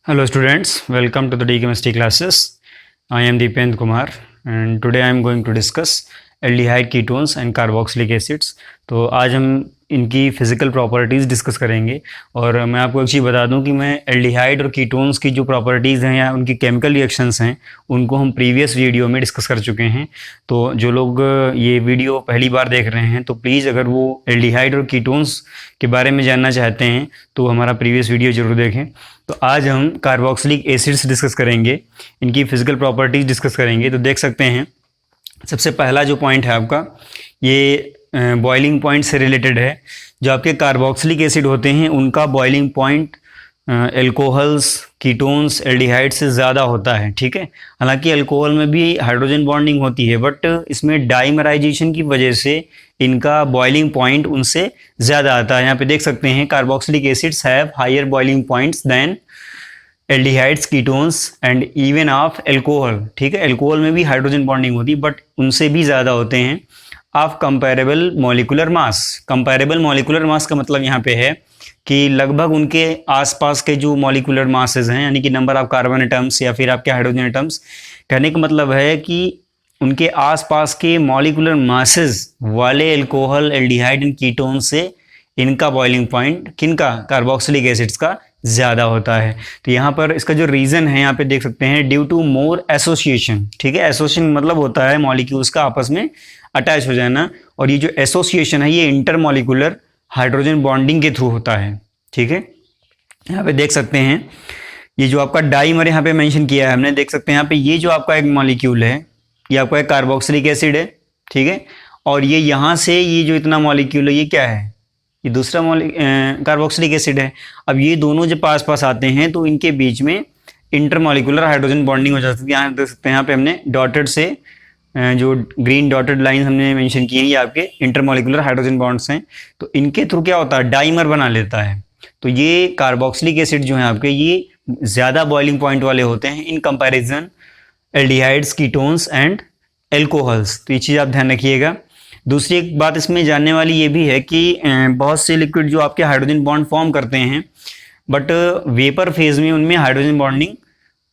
Hello students, welcome to the D Chemistry classes. I am Deependra Kumar and today I am going to discuss aldehyde ketones and carboxylic acids. तो आज हम इनकी physical properties discuss करेंगे और मैं आपको एक चीज़ बता दूं कि मैं एल्डिहाइड और कीटोन्स की जो प्रॉपर्टीज़ हैं या उनकी केमिकल रिएक्शंस हैं उनको हम प्रीवियस वीडियो में डिस्कस कर चुके हैं। तो जो लोग ये वीडियो पहली बार देख रहे हैं तो प्लीज़ अगर वो एल्डिहाइड और कीटोन्स के बारे में जानना चाहते हैं तो हमारा प्रीवियस वीडियो ज़रूर देखें। तो आज हम कार्बोक्सिलिक एसिड्स डिस्कस करेंगे, इनकी फिज़िकल प्रॉपर्टीज़ डिस्कस करेंगे। तो देख सकते हैं सबसे पहला जो पॉइंट है आपका ये बॉइलिंग पॉइंट से रिलेटेड है। जो आपके कार्बोक्सिलिक एसिड होते हैं उनका boiling point alcohols, ketones, aldehyde से ज़्यादा होता है, ठीक है। हालांकि अल्कोहल में भी हाइड्रोजन बॉन्डिंग होती है बट इसमें डाइमराइजेशन की वजह से इनका बॉइलिंग पॉइंट उनसे ज़्यादा आता है। यहाँ पे देख सकते हैं carboxylic acids have higher boiling points than aldehydes, ketones and even of alcohol, ठीक है। एल्कोहल में भी हाइड्रोजन बॉन्डिंग होती है बट उनसे भी ज़्यादा होते हैं of comparable molecular mass. Comparable molecular mass का मतलब यहाँ पे है कि लगभग उनके आसपास के जो मॉलिक्यूलर मासेस हैं, यानी कि नंबर ऑफ कार्बन एटम्स या फिर आपके हाइड्रोजन एटम्स, कहने का मतलब है कि उनके आसपास के मॉलिक्यूलर मासेस वाले एल्कोहल, एल्डिहाइड एंड कीटोन से इनका बॉइलिंग पॉइंट किनका, कार्बोक्सिलिक एसिड्स का ज़्यादा होता है। तो यहाँ पर इसका जो रीज़न है यहाँ पे देख सकते हैं ड्यू टू मोर एसोसिएशन, ठीक है। एसोसिएशन मतलब होता है मॉलिक्यूल्स का आपस में अटैच हो जाना, और ये जो एसोसिएशन है ये इंटरमॉलिक्यूलर हाइड्रोजन बॉन्डिंग के थ्रू होता है, ठीक है। यहाँ पे देख सकते हैं ये जो आपका डाइमर यहाँ पे मेंशन किया है हमने, देख सकते हैं यहाँ पे ये जो आपका एक मॉलिक्यूल है ये आपका एक कार्बोक्सिलिक एसिड है, ठीक है। और ये यहाँ से ये जो इतना मॉलिक्यूल है ये क्या है, ये दूसरा कार्बोक्सिलिक एसिड है। अब ये दोनों जब पास पास आते हैं तो इनके बीच में इंटरमॉलिक्यूलर हाइड्रोजन बॉन्डिंग हो जाती है। यहाँ देख सकते हैं यहाँ पे हमने डॉटेड से जो ग्रीन डॉटेड लाइन हमने मेंशन की है ये आपके इंटरमॉलिक्यूलर हाइड्रोजन बॉन्ड्स हैं। तो इनके थ्रू क्या होता है, डाइमर बना लेता है। तो ये कार्बोक्सिलिक एसिड जो है आपके ये ज़्यादा बॉइलिंग पॉइंट वाले होते हैं in comparison aldehydes, ketones and alcohols. तो ये चीज़ आप ध्यान रखिएगा। दूसरी एक बात इसमें जानने वाली ये भी है कि बहुत से लिक्विड जो आपके हाइड्रोजन बॉन्ड फॉर्म करते हैं बट वेपर फेज में उनमें हाइड्रोजन बॉन्डिंग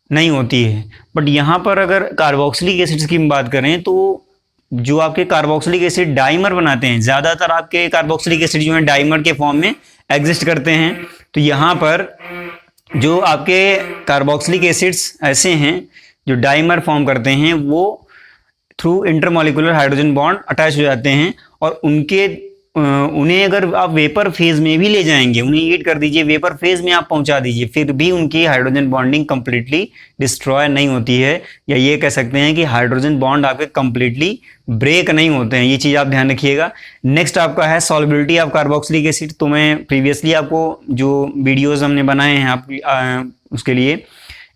नहीं होती है। बट यहाँ पर अगर कार्बोक्सिलिक एसिड्स की बात करें तो जो आपके कार्बोक्सिलिक एसिड डाइमर बनाते हैं, ज़्यादातर आपके कार्बोक्सिलिक एसिड जो है डाइमर के फॉर्म में एग्जिस्ट करते हैं। तो यहाँ पर जो आपके कार्बोक्सिलिक एसिड्स ऐसे हैं जो डाइमर फॉर्म करते हैं वो through intermolecular hydrogen bond attach हो जाते हैं, और उन्हें अगर आप वेपर फेज में भी ले जाएंगे, उन्हें हीट कर दीजिए, वेपर फेज में आप पहुंचा दीजिए, फिर भी उनकी हाइड्रोजन बॉन्डिंग कंप्लीटली डिस्ट्रॉय नहीं होती है, या ये कह सकते हैं कि हाइड्रोजन बॉन्ड आपके कंप्लीटली ब्रेक नहीं होते हैं। ये चीज़ आप ध्यान रखिएगा। नेक्स्ट आपका है सॉल्युबिलिटी ऑफ कार्बोक्सिलिक एसिड। तो मैं प्रीवियसली आपको जो वीडियोज़ हमने बनाए हैं आप उसके लिए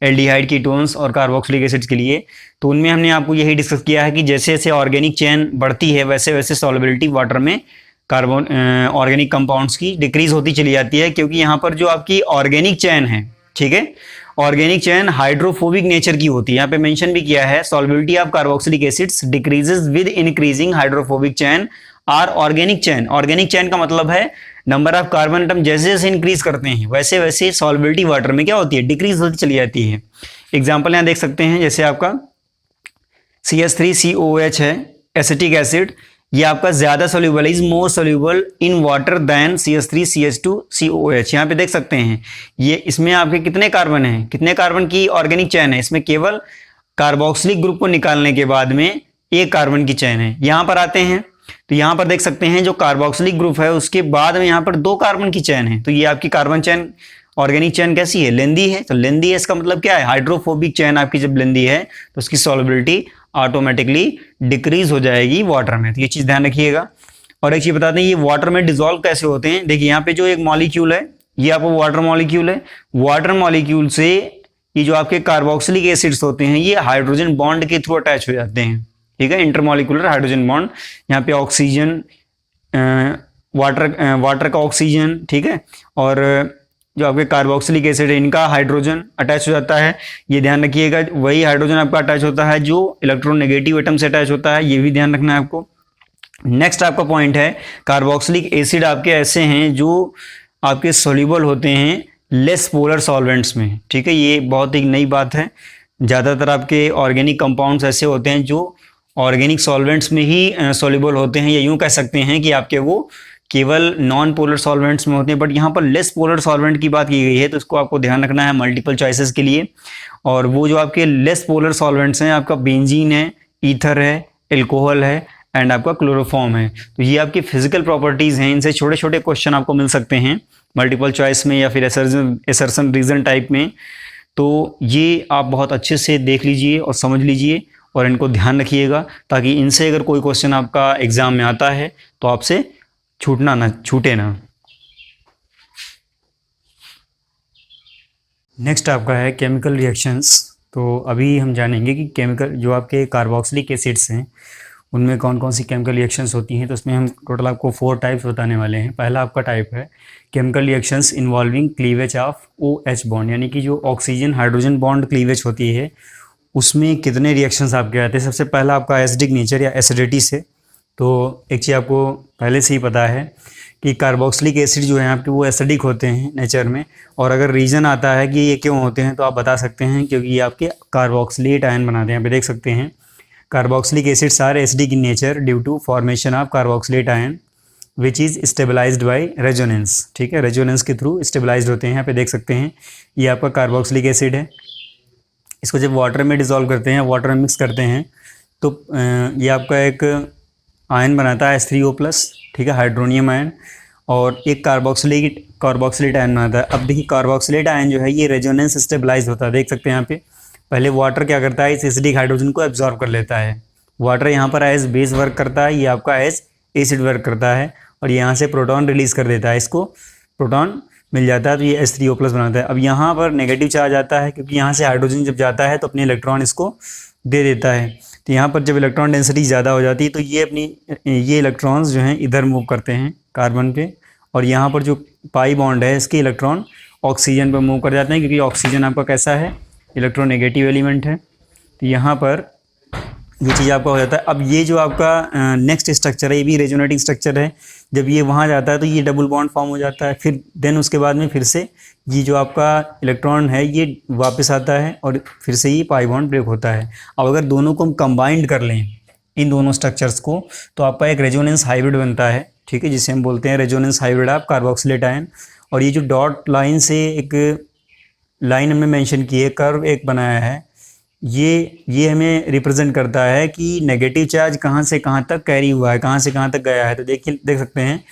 एल्डिहाइड, कीटोन्स और कार्बोक्सिलिक एसिड्स के लिए, तो उनमें हमने आपको यही डिस्कस किया है कि जैसे जैसे ऑर्गेनिक चेन बढ़ती है वैसे वैसे सॉल्युबिलिटी वाटर में कार्बन ऑर्गेनिक कंपाउंड्स की डिक्रीज होती चली जाती है, क्योंकि यहाँ पर जो आपकी ऑर्गेनिक चेन है, ठीक है, ऑर्गेनिक चेन हाइड्रोफोबिक नेचर की होती है। यहाँ पे मेंशन भी किया है solubility of carboxylic acids decreases with increasing hydrophobic chain और ऑर्गेनिक चेन। ऑर्गेनिक चेन का मतलब है नंबर ऑफ कार्बन एटम जैसे जैसे इंक्रीज करते हैं वैसे वैसे सॉल्युबिलिटी वाटर में क्या होती है, डिक्रीज होती चली जाती है। एग्जाम्पल यहाँ देख सकते हैं, जैसे आपका CH3COH है एसिटिक एसिड, ये आपका ज्यादा soluble is more soluble in water than CH3CH2COH। यहाँ पे देख सकते हैं ये इसमें आपके कितने कार्बन हैं, कितने कार्बन की ऑर्गेनिक चेन है, इसमें केवल कार्बोक्सिलिक ग्रुप को निकालने के बाद में एक कार्बन की चेन है। यहाँ पर आते हैं तो यहाँ पर देख सकते हैं जो कार्बोक्सिलिक ग्रुप है उसके बाद में यहाँ पर 2 कार्बन की चेन है। तो ये आपकी कार्बन चेन, ऑर्गेनिक चेन कैसी है, लेंदी है। तो लेंदी है इसका मतलब क्या है, हाइड्रोफोबिक चेन आपकी जब लेंदी है तो उसकी सॉल्युबिलिटी ऑटोमेटिकली डिक्रीज हो जाएगी वाटर में। तो ये चीज़ ध्यान रखिएगा। और एक चीज़ बता दें ये वाटर में डिजोल्व कैसे होते हैं। देखिए यहाँ पे जो एक मॉलिक्यूल है ये आपको वाटर मॉलिक्यूल है, वाटर मॉलिक्यूल से ये जो आपके कार्बोक्सिलिक एसिड्स होते हैं ये हाइड्रोजन बॉन्ड के थ्रू अटैच हो जाते हैं, ठीक है, इंटरमॉलिक्यूलर हाइड्रोजन बॉन्ड। यहाँ पे ऑक्सीजन, वाटर का ऑक्सीजन, ठीक है, और जो आपके कार्बोक्सिलिक एसिड है इनका हाइड्रोजन अटैच हो जाता है। ये ध्यान रखिएगा, वही हाइड्रोजन आपका अटैच होता है जो इलेक्ट्रोनेगेटिव एटम से अटैच होता है, ये भी ध्यान रखना है आपको। नेक्स्ट आपका पॉइंट है कार्बोक्सिलिक एसिड आपके ऐसे हैं जो आपके सोल्यूबल होते हैं लेस पोलर सॉल्वेंट्स में, ठीक है। ये बहुत एक नई बात है। ज़्यादातर आपके ऑर्गेनिक कंपाउंड्स ऐसे होते हैं जो ऑर्गेनिक सॉल्वेंट्स में ही सॉल्युबल होते हैं, या यूँ कह सकते हैं कि आपके वो केवल नॉन पोलर सॉल्वेंट्स में होते हैं। बट यहाँ पर लेस पोलर सॉल्वेंट की बात की गई है, तो इसको आपको ध्यान रखना है मल्टीपल चॉइसेस के लिए। और वो जो आपके लेस पोलर सॉल्वेंट्स हैं, आपका बेंजीन है, ईथर है, एल्कोहल है एंड आपका क्लोरोफॉर्म है। तो ये आपकी फिजिकल प्रॉपर्टीज़ हैं। इनसे छोटे छोटे क्वेश्चन आपको मिल सकते हैं मल्टीपल चॉइस में या फिर एसर्सन रीजन टाइप में। तो ये आप बहुत अच्छे से देख लीजिए और समझ लीजिए और इनको ध्यान रखिएगा, ताकि इनसे अगर कोई क्वेश्चन आपका एग्जाम में आता है तो आपसे छूटे ना। नेक्स्ट आपका है केमिकल रिएक्शंस। तो अभी हम जानेंगे कि केमिकल जो आपके कार्बोक्सिलिक एसिड्स हैं उनमें कौन कौन सी केमिकल रिएक्शंस होती हैं। तो उसमें हम टोटल आपको 4 टाइप्स बताने वाले हैं। पहला आपका टाइप है chemical reactions involving cleavage of OH bond, यानी कि जो ऑक्सीजन हाइड्रोजन बॉन्ड क्लीवेज होती है उसमें कितने रिएक्शंस आपके आते हैं। सबसे पहला आपका एसिडिक नेचर या एसिडिटी से। तो एक चीज़ आपको पहले से ही पता है कि कार्बोक्सिलिक एसिड जो है आपके वो एसिडिक होते हैं नेचर में। और अगर रीज़न आता है कि ये क्यों होते हैं तो आप बता सकते हैं क्योंकि ये आपके कार्बोक्सिलेट आयन बनाते हैं। यहाँ पे देख सकते हैं carboxylic acids are acidic in nature due to formation of carboxylate ion which is stabilized by resonance, ठीक है। रेजोनेंस के थ्रू स्टेबलाइज्ड होते हैं। यहाँ पे देख सकते हैं ये आपका कार्बोक्सिलिक एसिड है। इसको जब वाटर में डिज़ोल्व करते हैं, वाटर में मिक्स करते हैं, तो ये आपका एक आयन बनाता है H3O+, ठीक है, हाइड्रोनियम आयन, और एक कार्बोक्सिलेट आयन बनाता है। अब देखिए कार्बोक्सिलेट आयन जो है ये रेजोनेंस स्टेबलाइज होता है। देख सकते हैं यहाँ पे पहले वाटर क्या करता है, इस एसिडिक हाइड्रोजन को एब्जॉर्ब कर लेता है। वाटर यहाँ पर एज बेस वर्क करता है, ये आपका एज एसिड वर्क करता है, और यहाँ से प्रोटॉन रिलीज कर देता है, इसको प्रोटॉन मिल जाता है, तो ये H3O+ बनाता है। अब यहाँ पर नेगेटिव चार्ज आता है क्योंकि यहाँ से हाइड्रोजन जब जाता है तो अपने इलेक्ट्रॉन इसको दे देता है। तो यहाँ पर जब इलेक्ट्रॉन डेंसिटी ज़्यादा हो जाती है तो ये इलेक्ट्रॉन्स जो हैं इधर मूव करते हैं कार्बन पे, और यहाँ पर जो पाई बॉन्ड है इसके इलेक्ट्रॉन ऑक्सीजन पर मूव कर जाते हैं, क्योंकि ऑक्सीजन आपका कैसा है, इलेक्ट्रोनेगेटिव एलिमेंट है। तो यहाँ पर ये चीज़ आपका हो जाता है। अब ये जो आपका नेक्स्ट स्ट्रक्चर है ये भी रेजोनेटिंग स्ट्रक्चर है। जब ये वहाँ जाता है तो ये डबल बॉन्ड फॉर्म हो जाता है, फिर देन उसके बाद में फिर से ये जो आपका इलेक्ट्रॉन है ये वापस आता है और फिर से ये पाई बॉन्ड ब्रेक होता है। अब अगर दोनों को हम कंबाइंड कर लें इन दोनों स्ट्रक्चर्स को तो आपका एक रेजोनेंस हाइब्रिड बनता है, ठीक है, जिसे हम बोलते हैं resonance hybrid of carboxylate ion. और ये जो डॉट लाइन से एक लाइन हमने मेंशन की है, कर्व एक बनाया है, ये हमें रिप्रेजेंट करता है कि नेगेटिव चार्ज कहाँ से कहाँ तक कैरी हुआ है, कहाँ से कहाँ तक गया है। तो देख सकते हैं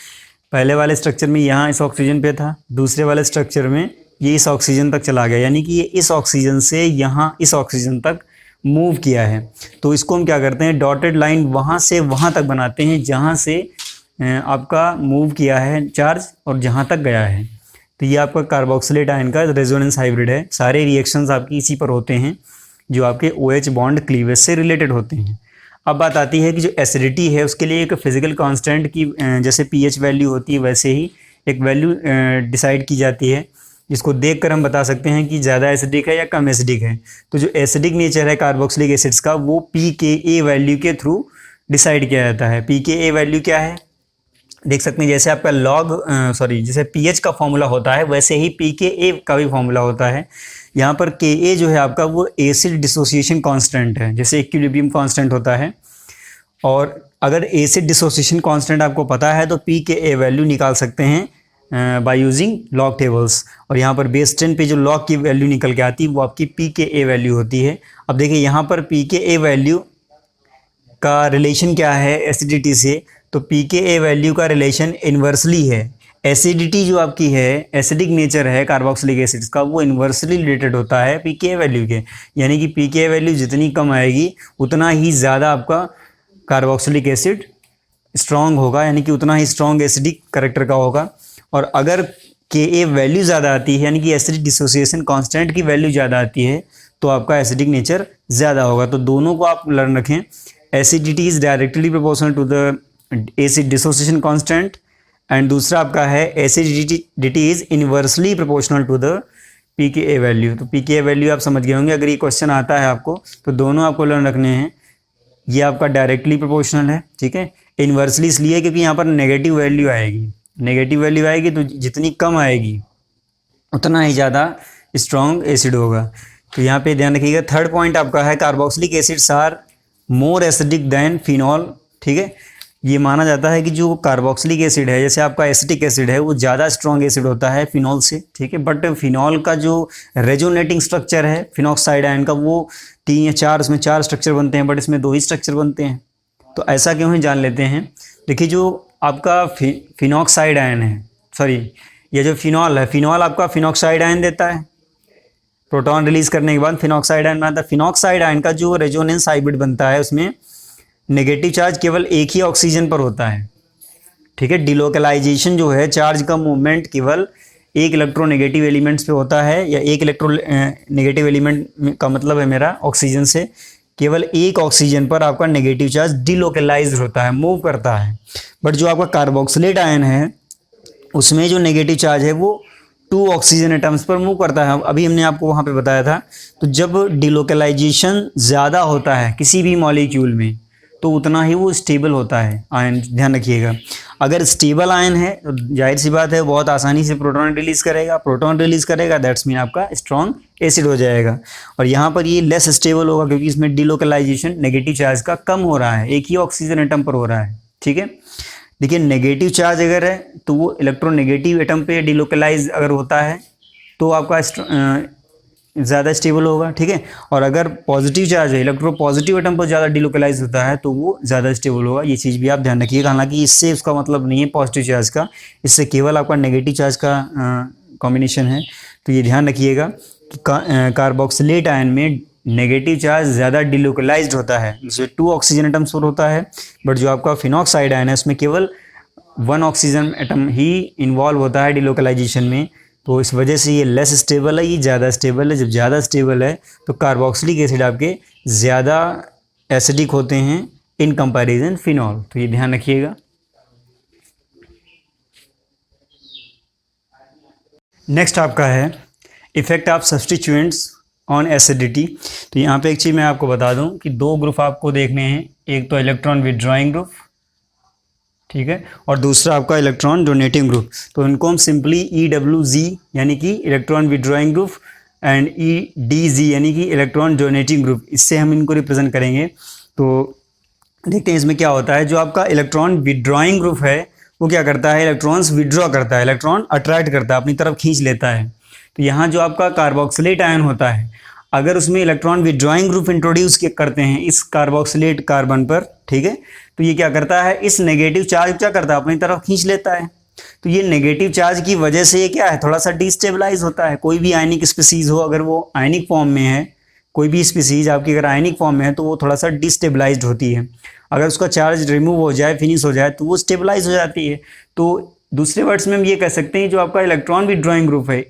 पहले वाले स्ट्रक्चर में यहाँ इस ऑक्सीजन पे था, दूसरे वाले स्ट्रक्चर में ये इस ऑक्सीजन तक चला गया, यानी कि ये इस ऑक्सीजन से यहाँ इस ऑक्सीजन तक मूव किया है। तो इसको हम क्या करते हैं, डॉटेड लाइन वहाँ से वहाँ तक बनाते हैं जहाँ से आपका मूव किया है चार्ज और जहाँ तक गया है। तो ये आपका कार्बोक्सिलेट आयन का रेजोनेंस हाइब्रिड है। सारे रिएक्शंस आपकी इसी पर होते हैं जो आपके OH बॉन्ड क्लीवेज से रिलेटेड होते हैं। अब बात आती है कि जो एसिडिटी है उसके लिए एक फिजिकल कांस्टेंट की जैसे pH वैल्यू होती है वैसे ही एक वैल्यू डिसाइड की जाती है, जिसको देखकर हम बता सकते हैं कि ज़्यादा एसिडिक है या कम एसिडिक है। तो जो एसिडिक नेचर है कार्बोक्सिलिक एसिड्स का वो pKa वैल्यू के थ्रू डिसाइड किया जाता है। pKa वैल्यू क्या है, देख सकते हैं जैसे आपका जैसे pH का फॉर्मूला होता है वैसे ही pKa का भी फॉर्मूला होता है। यहाँ पर Ka जो है आपका वो एसिड डिसोसिएशन कांस्टेंट है, जैसे इक्विलिब्रियम कांस्टेंट होता है। और अगर एसिड डिसोसिएशन कांस्टेंट आपको पता है तो pKa वैल्यू निकाल सकते हैं बाय यूजिंग लॉग टेबल्स। और यहाँ पर बेस 10 पे जो लॉग की वैल्यू निकल के आती है वो आपकी pKa वैल्यू होती है। अब देखिए यहाँ पर pKa वैल्यू का रिलेशन क्या है एसिडिटी से, तो pKa वैल्यू का रिलेशन इन्वर्सली है। एसिडिटी जो आपकी है, एसिडिक नेचर है कार्बोक्सिलिक एसिड्स का, वो इन्वर्सली रिलेटेड होता है pKa वैल्यू के, यानी कि pKa वैल्यू जितनी कम आएगी उतना ही ज़्यादा आपका कार्बोक्सिलिक एसिड स्ट्रॉन्ग होगा, यानी कि उतना ही स्ट्रॉन्ग एसिडिक करेक्टर का होगा। और अगर Ka वैल्यू ज़्यादा आती है, यानी कि एसिडिक डिसोसिएशन कांस्टेंट की वैल्यू ज़्यादा आती है, तो आपका एसिडिक नेचर ज़्यादा होगा। तो दोनों को आप लर्न रखें, acidity is directly proportional to the acid dissociation constant, and दूसरा आपका है acidity is inversely proportional to the pKa value. तो pKa वैल्यू आप समझ गए होंगे, अगर ये क्वेश्चन आता है आपको तो दोनों आपको लर्न रखने हैं। ये आपका डायरेक्टली प्रोपोर्शनल है, ठीक है, इन्वर्सली इसलिए क्योंकि यहाँ पर नेगेटिव वैल्यू आएगी, नेगेटिव वैल्यू आएगी तो जितनी कम आएगी उतना ही ज़्यादा स्ट्रॉन्ग एसिड होगा। तो यहाँ पे ध्यान रखिएगा। थर्ड पॉइंट आपका है carboxylic acids are more acidic than phenol. ठीक है, ये माना जाता है कि जो कार्बोक्सिलिक एसिड है, जैसे आपका एसिटिक एसिड है, वो ज़्यादा स्ट्रॉन्ग एसिड होता है फिनॉल से। ठीक है, बट फिनॉल का जो रेजोनेटिंग स्ट्रक्चर है फिनॉक्साइड आयन का, वो 3 या 4, उसमें 4 स्ट्रक्चर बनते हैं, बट इसमें 2 ही स्ट्रक्चर बनते हैं। तो ऐसा क्यों है जान लेते हैं। देखिए, जो आपका फिनॉक्साइड आयन है, सॉरी, ये जो फिनॉल है, फिनॉल आपका फिनॉक्साइड आयन देता है। प्रोटॉन रिलीज करने के बाद फिनॉक्साइड आयन बनता है। फिनॉक्साइड आयन का जो रेजोनेंस हाइब्रिड बनता है, उसमें नेगेटिव चार्ज केवल एक ही ऑक्सीजन पर होता है। ठीक है, डिलोकलाइजेशन जो है, चार्ज का मूवमेंट केवल एक इलेक्ट्रोनेगेटिव एलिमेंट्स पे होता है, या एक इलेक्ट्रोनेगेटिव एलिमेंट का मतलब है मेरा ऑक्सीजन से, केवल एक ऑक्सीजन पर आपका नेगेटिव चार्ज डिलोकलाइज होता है, मूव करता है। बट जो आपका कार्बोक्सिलेट आयन है, उसमें जो नेगेटिव चार्ज है वो 2 ऑक्सीजन एटम्स पर मूव करता है। अभी हमने आपको वहाँ पे बताया था। तो जब डिलोकलाइजेशन ज़्यादा होता है किसी भी मॉलिक्यूल में, तो उतना ही वो स्टेबल होता है आयन। ध्यान रखिएगा, अगर स्टेबल आयन है तो जाहिर सी बात है बहुत आसानी से प्रोटॉन रिलीज करेगा। प्रोटॉन रिलीज करेगा, दैट्स मीन आपका स्ट्रॉन्ग एसिड हो जाएगा। और यहाँ पर ये लेस स्टेबल होगा, क्योंकि इसमें डिलोकलाइजेशन नेगेटिव चार्ज का कम हो रहा है, एक ही ऑक्सीजन एटम पर हो रहा है। ठीक है, देखिए, नेगेटिव चार्ज अगर है तो वो इलेक्ट्रोनेगेटिव एटम पे डिलोकलाइज अगर होता है तो आपका ज़्यादा स्टेबल होगा। ठीक है, और अगर पॉजिटिव चार्ज है, इलेक्ट्रो पॉजिटिव एटम पर ज़्यादा डिलोकलाइज होता है तो वो ज़्यादा स्टेबल होगा। ये चीज़ भी आप ध्यान रखिएगा। हालांकि इससे उसका मतलब नहीं है पॉजिटिव चार्ज का, इससे केवल आपका नेगेटिव चार्ज का कॉम्बिनेशन है। तो ये ध्यान रखिएगा कि कार्बोक्सिलेट आयन में नेगेटिव चार्ज ज़्यादा डिलोकलाइज्ड होता है, जिसमें 2 ऑक्सीजन एटम्स पर होता है। बट जो आपका फिनॉक्साइड आयन है, उसमें केवल 1 ऑक्सीजन एटम ही इन्वॉल्व होता है डिलोकलाइजेशन में। तो इस वजह से ये लेस स्टेबल है, ये ज़्यादा स्टेबल है। जब ज़्यादा स्टेबल है तो कार्बोक्सिलिक एसिड आपके ज़्यादा एसिडिक होते हैं इन कंपैरिजन फिनॉल। तो ये ध्यान रखिएगा। नेक्स्ट आपका है effect of substituents on acidity. तो यहाँ पे एक चीज़ मैं आपको बता दूँ कि 2 ग्रुप आपको देखने हैं, एक तो इलेक्ट्रॉन विड्रॉइंग ग्रुप, ठीक है, और दूसरा आपका इलेक्ट्रॉन डोनेटिंग ग्रुप। तो इनको हम सिंपली EWG यानी कि electron withdrawing group and EDG यानी कि इलेक्ट्रॉन डोनेटिंग ग्रुप, इससे हम इनको रिप्रेजेंट करेंगे। तो देखते हैं इसमें क्या होता है। जो आपका इलेक्ट्रॉन विड्रॉइंग ग्रुप है वो क्या करता है, इलेक्ट्रॉन्स विड्रॉ करता है, इलेक्ट्रॉन अट्रैक्ट करता है, अपनी तरफ खींच लेता है। तो यहाँ जो आपका कार्बोक्सिलेट आयन होता है, अगर उसमें इलेक्ट्रॉन विड्रॉइंग ग्रुप इंट्रोड्यूस करते हैं इस कार्बोक्सिलेट कार्बन पर, ठीक है, तो ये क्या करता है, इस नेगेटिव चार्ज क्या करता है, अपनी तरफ खींच लेता है। तो ये नेगेटिव चार्ज की वजह से ये क्या है, थोड़ा सा डिस्टेबलाइज होता है। कोई भी आयनिक स्पीसीज हो, अगर वो आयनिक फॉर्म में है, कोई भी स्पीसीज आपकी अगर आयनिक फॉर्म में है तो वो थोड़ा सा डिस्टेबलाइज्ड होती है। अगर उसका चार्ज रिमूव हो जाए, फिनिश हो जाए, तो वो स्टेबलाइज हो जाती है। तो दूसरे वर्ड्स में हम ये कह सकते हैं, जो आपका इलेक्ट्रॉन विड्रॉइंग ग्रुप है,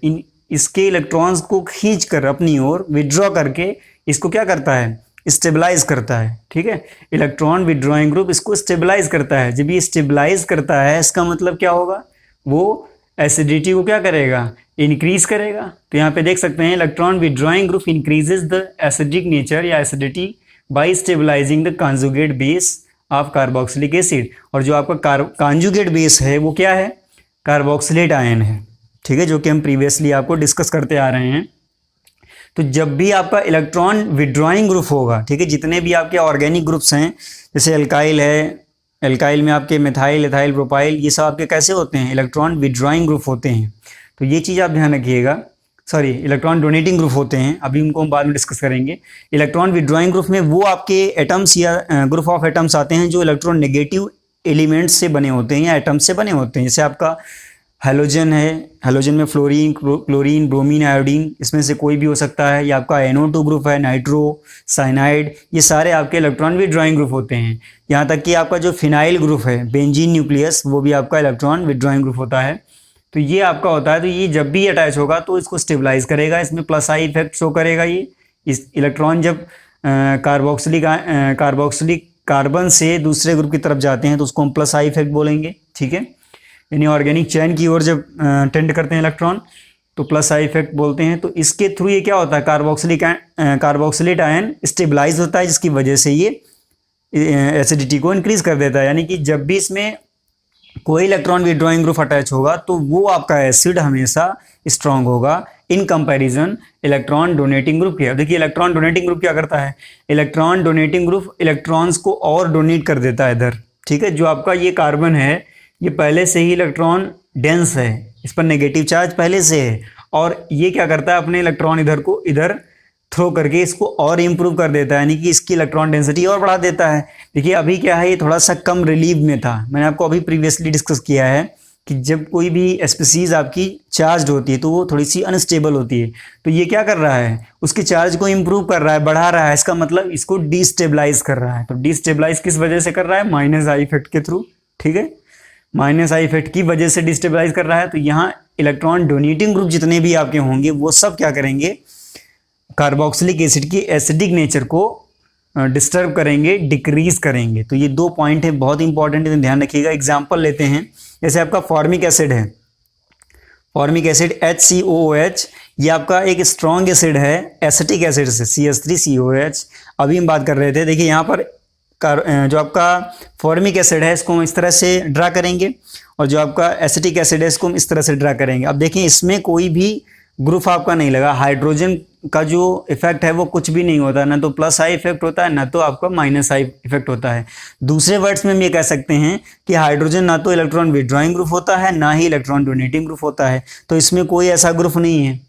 इसके इलेक्ट्रॉन्स को खींच कर अपनी ओर विड्रॉ करके इसको क्या करता है, स्टेबलाइज करता है। ठीक है, इलेक्ट्रॉन विड्रॉइंग ग्रुप इसको स्टेबलाइज करता है। जब ये स्टेबलाइज करता है, इसका मतलब क्या होगा, वो एसिडिटी को क्या करेगा, इंक्रीज करेगा। तो यहाँ पे देख सकते हैं, electron withdrawing group increases the acidic nature या acidity by stabilising the conjugate base of carboxylic acid. और जो आपका कॉन्जुगेट बेस है वो क्या है, कार्बोक्सिलेट आयन है। ठीक है, जो कि हम प्रीवियसली आपको डिस्कस करते आ रहे हैं। तो जब भी आपका इलेक्ट्रॉन विड्रॉइंग ग्रुप होगा, ठीक है, जितने भी आपके ऑर्गेनिक ग्रुप्स हैं, जैसे एल्काइल है, एल्काइल में आपके मिथाइल, एथाइल, प्रोपाइल, ये सब आपके कैसे होते हैं, इलेक्ट्रॉन विड्रॉइंग ग्रुप होते हैं। तो ये चीज़ आप ध्यान रखिएगा। सॉरी, इलेक्ट्रॉन डोनेटिंग ग्रुप होते हैं, अभी उनको हम बाद में डिस्कस करेंगे। इलेक्ट्रॉन विड्रॉइंग ग्रुप में वो आपके एटम्स या ग्रुप ऑफ एटम्स आते हैं जो इलेक्ट्रॉन नेगेटिव एलिमेंट्स से बने होते हैं या एटम्स से बने होते हैं। जैसे आपका हेलोजन है, हेलोजन में फ्लोरीन, क्लोरीन, ब्रोमीन, आयोडीन, इसमें से कोई भी हो सकता है। या आपका NO2 ग्रुप है, नाइट्रो, साइनाइड, ये सारे आपके इलेक्ट्रॉन विड्रॉइंग ग्रुप होते हैं। यहाँ तक कि आपका जो फिनाइल ग्रुप है, बेंजीन न्यूक्लियस, वो भी आपका इलेक्ट्रॉन विड्रॉइंग ग्रुप होता है। तो ये आपका होता है। तो ये जब भी अटैच होगा तो इसको स्टेबलाइज करेगा, इसमें प्लस आई इफेक्ट शो करेगा। ये इस इलेक्ट्रॉन जब कार्बोक्सिलिक कार्बन से दूसरे ग्रुप की तरफ जाते हैं तो उसको हम प्लस आई इफेक्ट बोलेंगे। ठीक है, यानी ऑर्गेनिक चैन की ओर जब टेंड करते हैं इलेक्ट्रॉन तो प्लस आई इफेक्ट बोलते हैं। तो इसके थ्रू ये क्या होता है, कार्बोक्सिलेट आयन स्टेबलाइज होता है, जिसकी वजह से ये एसिडिटी को इंक्रीज कर देता है। यानी कि जब भी इसमें कोई इलेक्ट्रॉन विड्रॉइंग ग्रुप अटैच होगा तो वो आपका एसिड हमेशा स्ट्रांग होगा in comparison electron donating group के। देखिए इलेक्ट्रॉन डोनेटिंग ग्रुप क्या करता है, इलेक्ट्रॉन डोनेटिंग ग्रुप इलेक्ट्रॉन्स को और डोनेट कर देता है इधर, ठीक है। जो आपका ये कार्बन है ये पहले से ही इलेक्ट्रॉन डेंस है, इस पर नेगेटिव चार्ज पहले से है, और ये क्या करता है अपने इलेक्ट्रॉन इधर को इधर थ्रो करके इसको और इम्प्रूव कर देता है, यानी कि इसकी इलेक्ट्रॉन डेंसिटी और बढ़ा देता है। देखिए अभी क्या है, ये थोड़ा सा कम रिलीव में था, मैंने आपको अभी प्रीवियसली डिस्कस किया है कि जब कोई भी स्पीसीज आपकी चार्ज होती है तो वो थोड़ी सी अनस्टेबल होती है, तो ये क्या कर रहा है, उसके चार्ज को इम्प्रूव कर रहा है, बढ़ा रहा है, इसका मतलब इसको डिस्टेबलाइज कर रहा है। तो डिस्टेबलाइज किस वजह से कर रहा है, माइनस आई इफेक्ट के थ्रू, ठीक है, माइनस आई इफेक्ट की वजह से डिस्टेबलाइज कर रहा है। तो यहाँ इलेक्ट्रॉन डोनेटिंग ग्रुप जितने भी आपके होंगे वो सब क्या करेंगे, कार्बोक्सिलिक एसिड की एसिडिक नेचर को डिस्टर्ब करेंगे, डिक्रीज करेंगे। तो ये दो पॉइंट है बहुत इंपॉर्टेंट है, ध्यान रखिएगा। एग्जांपल लेते हैं, जैसे आपका फॉर्मिक एसिड है, फॉर्मिक एसिड HCOOH, ये आपका एक स्ट्रॉन्ग एसिड है एसिटिक एसिड से, CH3COH। अभी हम बात कर रहे थे, देखिए यहाँ पर जो आपका फॉर्मिक एसिड है इसको हम इस तरह से ड्रा करेंगे, और जो आपका एसिटिक एसिड है इसको हम इस तरह से ड्रा करेंगे। अब देखिए इसमें कोई भी ग्रुप आपका नहीं लगा, हाइड्रोजन का जो इफेक्ट है वो कुछ भी नहीं होता, ना तो प्लस आई इफेक्ट होता है ना तो आपका माइनस आई इफेक्ट होता है। दूसरे वर्ड्स में हम ये कह सकते हैं कि हाइड्रोजन ना तो इलेक्ट्रॉन विड्रॉइंग ग्रुप होता है ना ही इलेक्ट्रॉन डोनेटिंग ग्रुप होता है, तो इसमें कोई ऐसा ग्रुप नहीं है।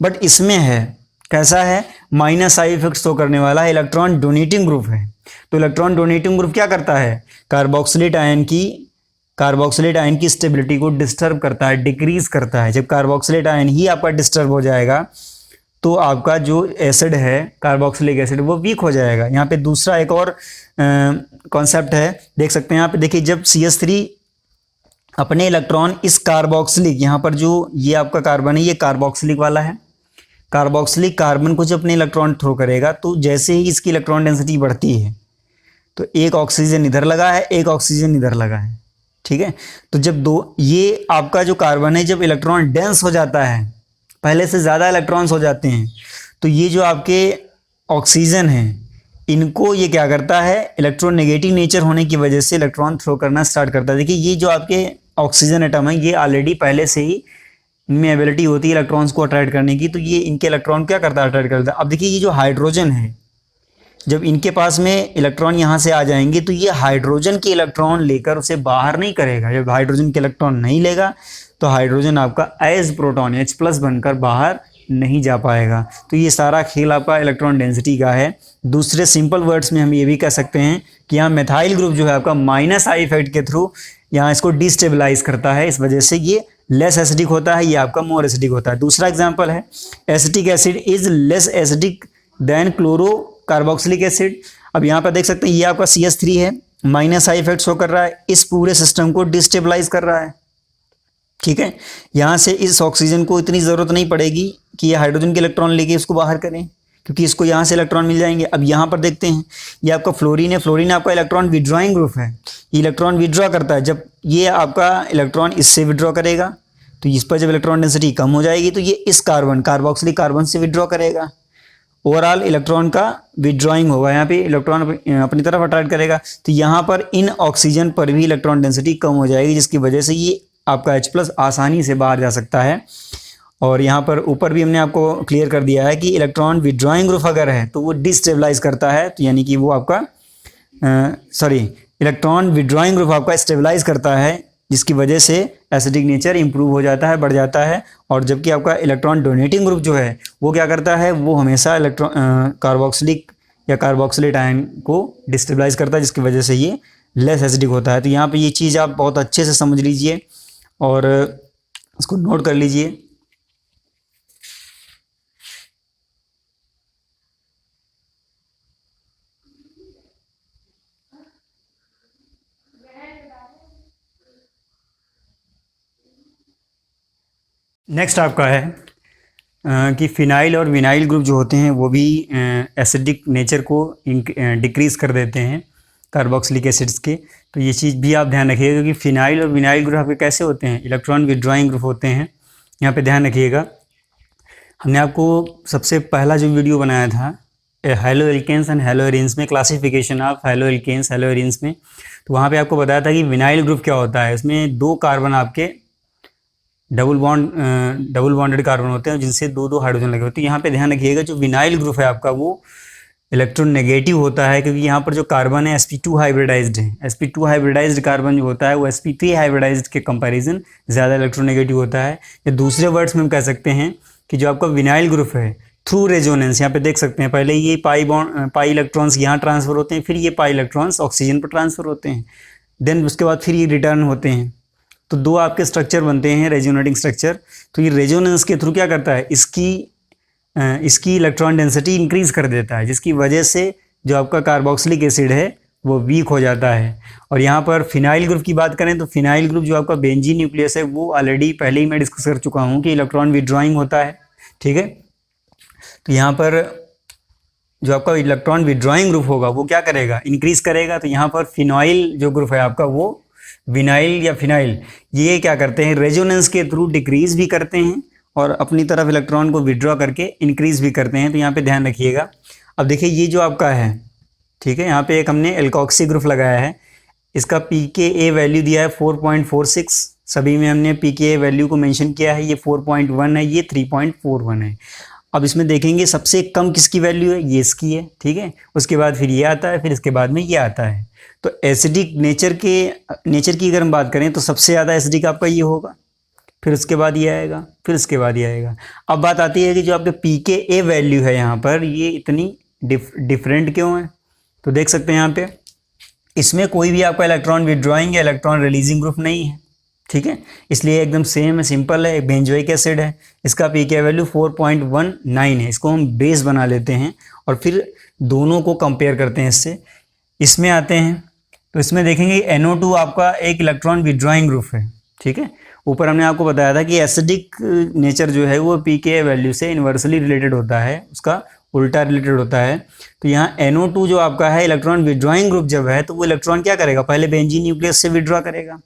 बट इसमें है, कैसा है, माइनस आई इफेक्ट शो करने वाला है, इलेक्ट्रॉन डोनेटिंग ग्रुप है। तो इलेक्ट्रॉन डोनेटिंग ग्रुप क्या करता है, कार्बोक्सिलेट आयन की स्टेबिलिटी को डिस्टर्ब करता है, डिक्रीज करता है। जब कार्बोक्सिलेट आयन ही आपका डिस्टर्ब हो जाएगा तो आपका जो एसिड है कार्बोक्सिलिक एसिड वो वीक हो जाएगा। यहाँ पे दूसरा एक और कॉन्सेप्ट है, देख सकते हैं यहाँ पे, देखिए जब CH3 अपने इलेक्ट्रॉन इस कार्बोक्सिलिक, यहाँ पर जो ये आपका कार्बन है ये कार्बोक्सिलिक वाला है, कार्बोक्सिलिक कार्बन को जब अपने इलेक्ट्रॉन थ्रो करेगा तो जैसे ही इसकी इलेक्ट्रॉन डेंसिटी बढ़ती है तो एक ऑक्सीजन इधर लगा है, एक ऑक्सीजन इधर लगा है, ठीक है। तो जब ये आपका जो कार्बन है जब इलेक्ट्रॉन डेंस हो जाता है, पहले से ज़्यादा इलेक्ट्रॉन्स हो जाते हैं, तो ये जो आपके ऑक्सीजन है इनको ये क्या करता है, इलेक्ट्रॉन नेगेटिव नेचर होने की वजह से इलेक्ट्रॉन थ्रो करना स्टार्ट करता है। देखिए ये जो आपके ऑक्सीजन एटम है ये ऑलरेडी पहले से ही इनमें एबिलिटी होती है इलेक्ट्रॉन्स को अट्रैक्ट करने की, तो ये इनके इलेक्ट्रॉन क्या करता है, अट्रैक्ट करता है। अब देखिए ये जो हाइड्रोजन है, जब इनके पास में इलेक्ट्रॉन यहाँ से आ जाएंगे तो ये हाइड्रोजन के इलेक्ट्रॉन लेकर उसे बाहर नहीं करेगा। जब हाइड्रोजन के इलेक्ट्रॉन नहीं लेगा तो हाइड्रोजन आपका एज प्रोटॉन H+ बनकर बाहर नहीं जा पाएगा। तो ये सारा खेल आपका इलेक्ट्रॉन डेंसिटी का है। दूसरे सिंपल वर्ड्स में हम ये भी कह सकते हैं कि यहाँ मेथाइल ग्रुप जो है आपका माइनस आई इफेक्ट के थ्रू यहाँ इसको डिस्टेबलाइज करता है, इस वजह से ये लेस एसिडिक होता है, ये आपका मोर एसिडिक होता है। दूसरा एग्जाम्पल है, acetic acid is less acidic then chloro carboxylic acid. अब यहाँ पर देख सकते हैं ये आपका CH3 है, माइनस आई इफेक्ट शो कर रहा है, इस पूरे सिस्टम को डिस्टेबलाइज कर रहा है, ठीक है। यहाँ से इस ऑक्सीजन को इतनी ज़रूरत नहीं पड़ेगी कि ये हाइड्रोजन के इलेक्ट्रॉन लेके इसको बाहर करें, क्योंकि इसको यहाँ से इलेक्ट्रॉन मिल जाएंगे। अब यहाँ पर देखते हैं ये आपका फ्लोरीन है, फ्लोरीन आपका इलेक्ट्रॉन विड्रॉइंग ग्रुप है, ये इलेक्ट्रॉन विड्रॉ करता है। जब ये आपका इलेक्ट्रॉन इससे विड्रॉ करेगा तो इस पर जब इलेक्ट्रॉन डेंसिटी कम हो जाएगी तो ये इस कार्बोक्सिलिक कार्बन से विड्रॉ करेगा, ओवरऑल इलेक्ट्रॉन का विड्रॉइंग होगा, यहाँ पे इलेक्ट्रॉन अपनी तरफ अट्रैक्ट करेगा। तो यहाँ पर इन ऑक्सीजन पर भी इलेक्ट्रॉन डेंसिटी कम हो जाएगी, जिसकी वजह से ये आपका H+ आसानी से बाहर जा सकता है। और यहाँ पर ऊपर भी हमने आपको क्लियर कर दिया है कि इलेक्ट्रॉन विड्रॉइंग ग्रुप अगर है तो वो डिस्टेबलाइज करता है, तो यानी कि वो आपका इलेक्ट्रॉन विड्रॉइंग ग्रुप आपका स्टेबलाइज करता है, जिसकी वजह से एसिडिक नेचर इंप्रूव हो जाता है, बढ़ जाता है। और जबकि आपका इलेक्ट्रॉन डोनेटिंग ग्रुप जो है वो क्या करता है, वो हमेशा इलेक्ट्रॉन कार्बोक्सिलिक या कार्बोक्सिलेट आयन को डिस्टेबलाइज करता है, जिसकी वजह से ये लेस एसिडिक होता है। तो यहाँ पे ये चीज़ आप बहुत अच्छे से समझ लीजिए और इसको नोट कर लीजिए। नेक्स्ट आपका है कि फिनाइल और विनाइल ग्रुप जो होते हैं वो भी एसिडिक नेचर को डिक्रीज़ कर देते हैं कार्बोक्सिलिक एसिड्स के। तो ये चीज़ भी आप ध्यान रखिएगा कि फिनाइल और विनाइल ग्रुप आपके कैसे होते हैं, इलेक्ट्रॉन विड्रॉइंग ग्रुप होते हैं। यहाँ पे ध्यान रखिएगा, हमने आपको सबसे पहला जो वीडियो बनाया था haloalkanes and haloarenes में, classification of haloalkanes haloarenes में, तो वहाँ पे आपको बताया था कि विनाइल ग्रुप क्या होता है। इसमें 2 कार्बन आपके डबल बॉन्डेड कार्बन होते हैं जिनसे 2 हाइड्रोजन लगे होते हैं। यहाँ पे ध्यान रखिएगा, जो विनाइल ग्रुप है आपका वो इलेक्ट्रोनेगेटिव होता है, क्योंकि यहाँ पर जो कार्बन है sp2 हाइब्रिडाइज्ड है। sp2 हाइब्रिडाइज्ड कार्बन जो होता है वो sp3 हाइब्रिडाइज्ड के कंपैरिजन ज़्यादा इलेक्ट्रोनेगेटिव होता है। या दूसरे वर्ड्स में हम कह सकते हैं कि जो आपका विनाइल ग्रुप है, थ्रू रेजोनेंस, यहाँ पे देख सकते हैं पहले ये पाई इलेक्ट्रॉन्स यहाँ ट्रांसफर होते हैं, फिर ये पाई इलेक्ट्रॉन्स ऑक्सीजन पर ट्रांसफर होते हैं, देन उसके बाद फिर ये रिटर्न होते हैं। तो 2 आपके स्ट्रक्चर बनते हैं रेजोनेटिंग स्ट्रक्चर। तो ये रेजोनेंस के थ्रू क्या करता है, इसकी इलेक्ट्रॉन डेंसिटी इंक्रीज कर देता है, जिसकी वजह से जो आपका कार्बोक्सिलिक एसिड है वो वीक हो जाता है। और यहाँ पर फिनाइल ग्रुप की बात करें तो फिनाइल ग्रुप जो आपका बेंजीन न्यूक्लियस है वो ऑलरेडी पहले ही मैं डिस्कस कर चुका हूँ कि इलेक्ट्रॉन विड्रॉइंग होता है, ठीक है। तो यहाँ पर जो आपका इलेक्ट्रॉन विड्रॉइंग ग्रुप होगा वो क्या करेगा, इंक्रीज करेगा। तो यहाँ पर फिनाइल जो ग्रुप है आपका वो विनाइल या फिनाइल, ये क्या करते हैं, रेजोनेंस के थ्रू डिक्रीज भी करते हैं और अपनी तरफ इलेक्ट्रॉन को विड्रॉ करके इंक्रीज भी करते हैं। तो यहाँ पे ध्यान रखिएगा। अब देखिए ये जो आपका है, ठीक है, यहाँ पे एक हमने एल्कोक्सी ग्रुप लगाया है, इसका pKa वैल्यू दिया है 4.46, सभी में हमने pKa वैल्यू को मेंशन किया है, ये 4.1 है, ये 3.41 है। अब इसमें देखेंगे सबसे कम किसकी वैल्यू है, ये इसकी है, ठीक है। उसके बाद फिर ये आता है, फिर इसके बाद में ये आता है। तो एसिडिक नेचर की अगर हम बात करें तो सबसे ज़्यादा एसिडिक आपका ये होगा, फिर उसके बाद ये आएगा, फिर उसके बाद ये आएगा। अब बात आती है कि जो आपके pKa वैल्यू है यहाँ पर ये इतनी डिफरेंट क्यों है। तो देख सकते हैं यहाँ पे इसमें कोई भी आपका इलेक्ट्रॉन विड्रॉइंग या इलेक्ट्रॉन रिलीजिंग ग्रुप नहीं है, ठीक है। इसलिए एकदम सेम है, सिंपल है, बेंजोइक एसिड है, इसका pKa वैल्यू 4.19 है। इसको हम बेस बना लेते हैं और फिर दोनों को कंपेयर करते हैं इससे। इसमें आते हैं तो इसमें देखेंगे NO2 आपका एक इलेक्ट्रॉन विड्रॉइंग ग्रुप है, ठीक है। ऊपर हमने आपको बताया था कि एसिडिक नेचर जो है वो pKa वैल्यू से इन्वर्सली रिलेटेड होता है, उसका उल्टा रिलेटेड होता है। तो यहाँ NO2 जो आपका है इलेक्ट्रॉन विड्रॉइंग ग्रुप जब है तो वो इलेक्ट्रॉन क्या करेगा, पहले बेंजीन न्यूक्लियस से विड्रॉ करेगा,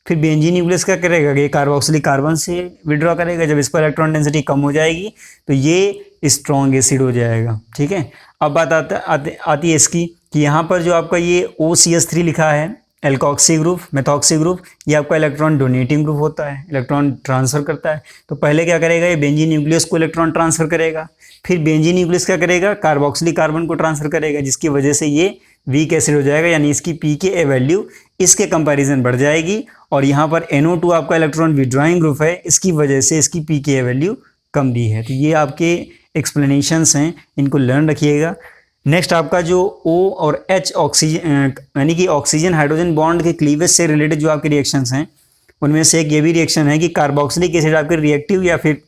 फिर बेंजीन न्यूक्लियस क्या करेगा, ये कार्बोक्सिलिक कार्बन से विड्रॉ करेगा। जब इस पर इलेक्ट्रॉन डेंसिटी कम हो जाएगी तो ये स्ट्रॉन्ग एसिड हो जाएगा, ठीक है। अब बात आती है इसकी कि यहाँ पर जो आपका ये OCH3 लिखा है, एल्कोक्सी ग्रुप, मेथॉक्सी ग्रुप, ये आपका इलेक्ट्रॉन डोनेटिंग ग्रुप होता है, इलेक्ट्रॉन ट्रांसफर करता है। तो पहले क्या करेगा, ये बेंजीन न्यूक्लियस को इलेक्ट्रॉन ट्रांसफर करेगा, फिर बेंजीन न्यूक्लियस क्या करेगा, कार्बोक्सिलिक कार्बन को ट्रांसफर करेगा, जिसकी वजह से ये वीक एसिड हो जाएगा, यानी इसकी pKa वैल्यू इसके कंपैरिजन बढ़ जाएगी। और यहाँ पर NO2 आपका इलेक्ट्रॉन विड्रॉइंग ग्रुप है, इसकी वजह से इसकी pKa वैल्यू कम दी है। तो ये आपके एक्सप्लेनेशंस हैं, इनको लर्न रखिएगा। नेक्स्ट आपका जो O और H ऑक्सीजन यानी कि ऑक्सीजन हाइड्रोजन बॉन्ड के क्लीवेज से रिलेटेड जो आपके रिएक्शंस हैं उनमें से एक ये भी रिएक्शन है कि कार्बोक्सिलिक एसिड आपके रिएक्टिव या फिर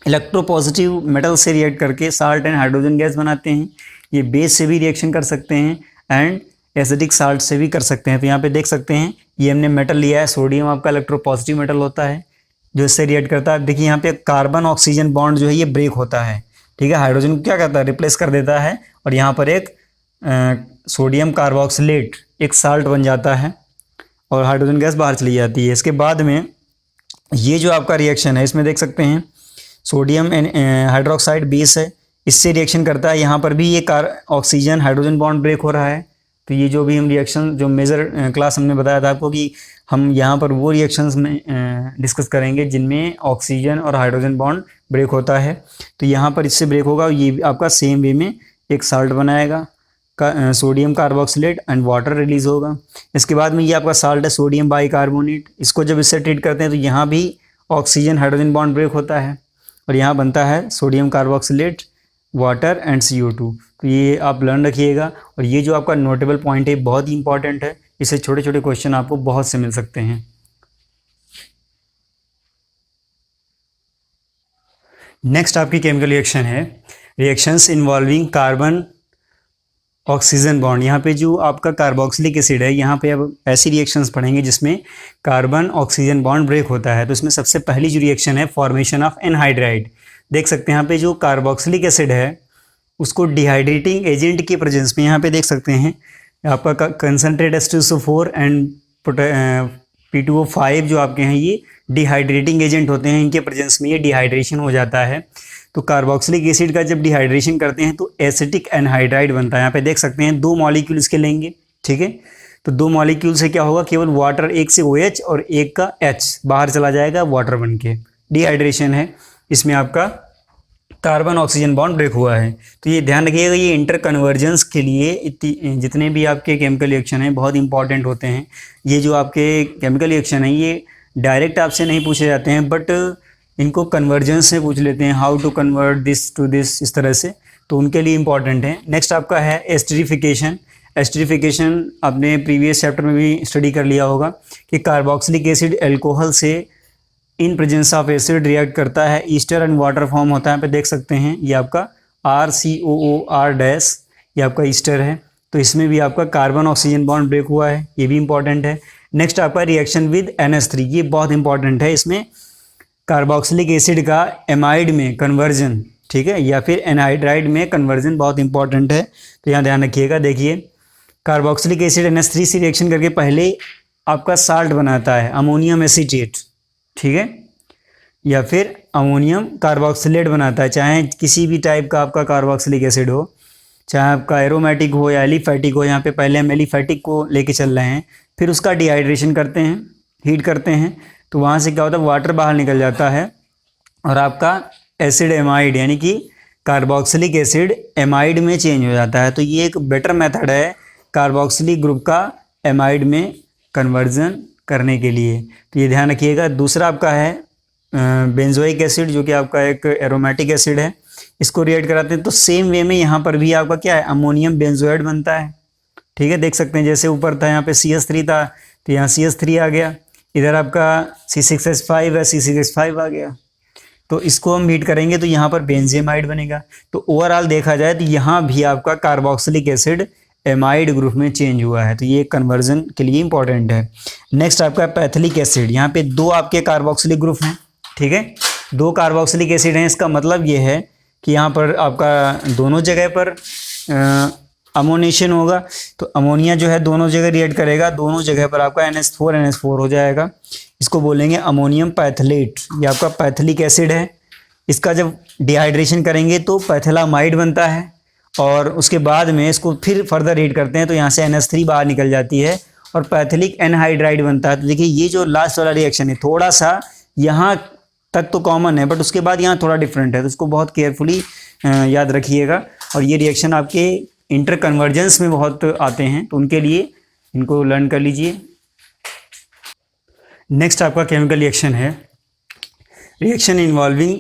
इलेक्ट्रोपॉजिटिव मेटल से रिएक्ट करके साल्ट एंड हाइड्रोजन गैस बनाते हैं। ये बेस से भी रिएक्शन कर सकते हैं एंड एसिडिक साल्ट से भी कर सकते हैं। तो यहाँ पे देख सकते हैं ये हमने मेटल लिया है, सोडियम आपका इलेक्ट्रोपॉजिटिव मेटल होता है जो इससे रिएक्ट करता है। देखिए यहाँ पे कार्बन ऑक्सीजन बॉन्ड जो है ये ब्रेक होता है, ठीक है, हाइड्रोजन को क्या करता है, रिप्लेस कर देता है, और यहाँ पर एक सोडियम कार्बोक्सिलेट एक साल्ट बन जाता है और हाइड्रोजन गैस बाहर चली जाती है। इसके बाद में ये जो आपका रिएक्शन है इसमें देख सकते हैं सोडियम हाइड्रोक्साइड बेस है, इससे रिएक्शन करता है। यहाँ पर भी ये ऑक्सीजन हाइड्रोजन बॉन्ड ब्रेक हो रहा है। तो ये जो भी हम रिएक्शन जो मेजर क्लास हमने बताया था आपको कि हम यहाँ पर वो रिएक्शंस में डिस्कस करेंगे जिनमें ऑक्सीजन और हाइड्रोजन बॉन्ड ब्रेक होता है। तो यहाँ पर इससे ब्रेक होगा, ये आपका सेम वे में एक साल्ट बनाएगा, sodium carboxylate and water release होगा। इसके बाद में ये आपका साल्ट है सोडियम बाइकार्बोनेट, इसको जब इससे ट्रीट करते हैं तो यहाँ भी ऑक्सीजन हाइड्रोजन बॉन्ड ब्रेक होता है और यहाँ बनता है sodium carboxylate, water and CO2। तो ये आप लर्न रखिएगा। और ये जो आपका नोटेबल पॉइंट है बहुत ही इंपॉर्टेंट है, इससे छोटे छोटे क्वेश्चन आपको बहुत से मिल सकते हैं। नेक्स्ट आपकी केमिकल रिएक्शन है reactions involving carbon oxygen bond. यहाँ पे जो आपका कार्बोक्सिलिक एसिड है, यहाँ पे अब ऐसी रिएक्शंस पढ़ेंगे जिसमें कार्बन ऑक्सीजन बॉन्ड ब्रेक होता है। तो इसमें सबसे पहली जो रिएक्शन है फॉर्मेशन ऑफ एनहाइड्राइड। देख सकते हैं यहाँ पे जो कार्बोक्सिलिक एसिड है उसको डिहाइड्रेटिंग एजेंट के प्रेजेंस में यहाँ पे देख सकते हैं आपका कंसनट्रेट H2SO4 एंड P2O5 जो आपके हैं ये डिहाइड्रेटिंग एजेंट होते हैं, इनके प्रेजेंस में ये डिहाइड्रेशन हो जाता है। तो कार्बोक्सिलिक एसिड का जब डिहाइड्रेशन करते हैं तो एसिटिक एनहाइड्राइड बनता है। यहाँ पे देख सकते हैं 2 मॉलिक्यूल इसके लेंगे, ठीक है। तो 2 मॉलिक्यूल से क्या होगा, केवल वाटर, एक से OH और एक का H बाहर चला जाएगा वाटर बन के, डिहाइड्रेशन है। इसमें आपका कार्बन ऑक्सीजन बॉन्ड ब्रेक हुआ है। तो ये ध्यान रखिएगा, ये इंटर कन्वर्जेंस के लिए जितने भी आपके केमिकल रिएक्शन हैं बहुत इंपॉर्टेंट होते हैं। ये जो आपके केमिकल रिएक्शन है ये डायरेक्ट आपसे नहीं पूछे जाते हैं, बट इनको कन्वर्जेंस से पूछ लेते हैं, how to convert this to this, इस तरह से, तो उनके लिए इंपॉर्टेंट है। नेक्स्ट आपका है एस्टरीफिकेशन। एस्टरीफिकेशन आपने प्रीवियस चैप्टर में भी स्टडी कर लिया होगा कि कार्बोक्सिलिक एसिड अल्कोहल से in presence of acid react करता है, ईस्टर एंड वाटर फॉर्म होता है। यहाँ पे देख सकते हैं ये आपका RCOOR-, ये आपका ईस्टर है। तो इसमें भी आपका कार्बन ऑक्सीजन बॉन्ड ब्रेक हुआ है, ये भी इंपॉर्टेंट है। नेक्स्ट आपका रिएक्शन विद NH3, ये बहुत इंपॉर्टेंट है। इसमें कार्बोक्सिलिक एसिड का एमाइड में कन्वर्जन, ठीक है, या फिर एनहाइड्राइड में कन्वर्जन बहुत इंपॉर्टेंट है। तो यहाँ ध्यान रखिएगा। देखिए कार्बोक्सिलिक एसिड NH3 से रिएक्शन करके पहले आपका साल्ट बनाता है, अमोनियम एसीटेट, ठीक है, या फिर अमोनियम कार्बोक्सिलेट बनाता है। चाहे किसी भी टाइप का आपका कार्बोक्सिलिक एसिड हो, चाहे आपका एरोमेटिक हो या एलिफैटिक हो। यहाँ पे पहले हम एलिफैटिक को लेके चल रहे हैं, फिर उसका डिहाइड्रेशन करते हैं, हीट करते हैं, तो वहाँ से क्या होता है, वाटर बाहर निकल जाता है और आपका एसिड एमाइड यानी कि कार्बोक्सिलिक एसिड एमाइड में चेंज हो जाता है। तो ये एक बेटर मेथड है कार्बोक्सिलिक ग्रुप का एमाइड में कन्वर्जन करने के लिए। तो ये ध्यान रखिएगा। दूसरा आपका है बेंजोइक एसिड, जो कि आपका एक एरोमेटिक एसिड है, इसको रिएक्ट कराते हैं। तो सेम वे में यहाँ पर भी आपका क्या है, अमोनियम बेंजोइड बनता है, ठीक है। देख सकते हैं जैसे ऊपर था यहाँ पे CH3 था, तो यहाँ CH3 आ गया, इधर आपका C6H5 है, C6H5 आ गया। तो इसको हम हीट करेंगे तो यहाँ पर बेंजेमाइड बनेगा। तो ओवरऑल देखा जाए तो यहाँ भी आपका कार्बोक्सिलिक एसिड एमाइड ग्रुप में चेंज हुआ है। तो ये कन्वर्जन के लिए इंपॉर्टेंट है। नेक्स्ट आपका पैथिलिक एसिड, यहाँ पे 2 आपके कार्बोक्सिलिक ग्रुप हैं, ठीक है, 2 कार्बोक्सिलिक एसिड हैं। इसका मतलब ये है कि यहाँ पर आपका दोनों जगह पर अमोनेशन होगा। तो अमोनिया जो है दोनों जगह रिएक्ट करेगा, दोनों जगह पर आपका NH4 हो जाएगा। इसको बोलेंगे अमोनियम पैथलेट। ये आपका पैथिलिक एसिड है। इसका जब डिहाइड्रेशन करेंगे तो पैथिलामाइड बनता है और उसके बाद में इसको फिर फर्दर हीट करते हैं तो यहाँ से NH3 बाहर निकल जाती है और पैथिलिक एनहाइड्राइड बनता है। तो देखिए ये जो लास्ट वाला रिएक्शन है थोड़ा सा यहाँ तक तो कॉमन है, बट उसके बाद यहाँ थोड़ा डिफरेंट है, तो इसको बहुत केयरफुली याद रखिएगा। और ये रिएक्शन आपके इंटर कन्वर्जेंस में बहुत आते हैं, तो उनके लिए इनको लर्न कर लीजिए। नेक्स्ट आपका केमिकल रिएक्शन है रिएक्शन इन्वॉल्विंग